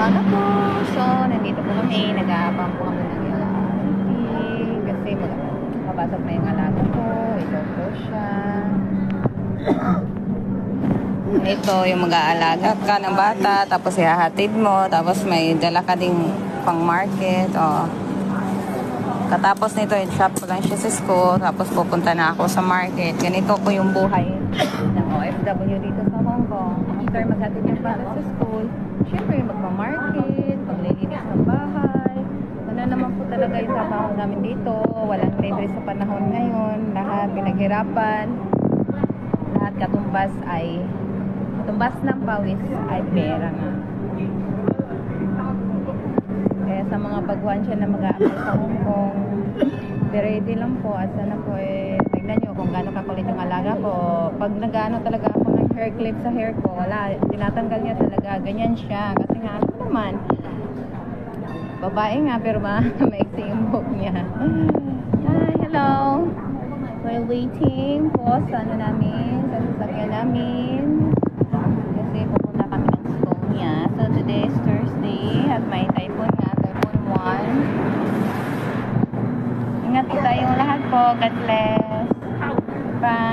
umaga po. So, nandito po kami. Nag-aabang po kami ng LRT. Kasi mapasok na yung alaga ko. Ito po siya. Ito yung mag-aalaga ka ng bata. Tapos ihahatid mo. Tapos may dala ka ding pang market. O. Katapos nito, i-shop ko lang siya sa school. Tapos pupunta na ako sa market. Ganito po yung buhay ng OFW dito sa Hong Kong. After maghatid yung bata sa school, syempre magmamarket, paglilinis ng bahay. Ano naman po talaga yung trabaho namin dito. Walang libre sa panahon ngayon. Lahat pinaghirapan. Lahat katumbas ng pawis ay pera nga. Kaya sa mga baguhan siya na mag-a-apply sa Hong Kong, ready lang po. At sana po tignan nyo kung gaano kakulit yung alaga ko. Pag nag-ano talaga ako ng hair clip sa hair ko, wala, tinatanggal niya talaga. Ganyan siya. Kasi nga, ano naman, babae nga, pero maiksi yung buhok niya. Hi, hello. We're waiting po sa ano namin, sa sasakyan namin. Kasi pupunta kami ng school niya. So, today is Thursday at may typhoon nga, typhoon 1. Ingat po tayong lahat po. God bless. Bye.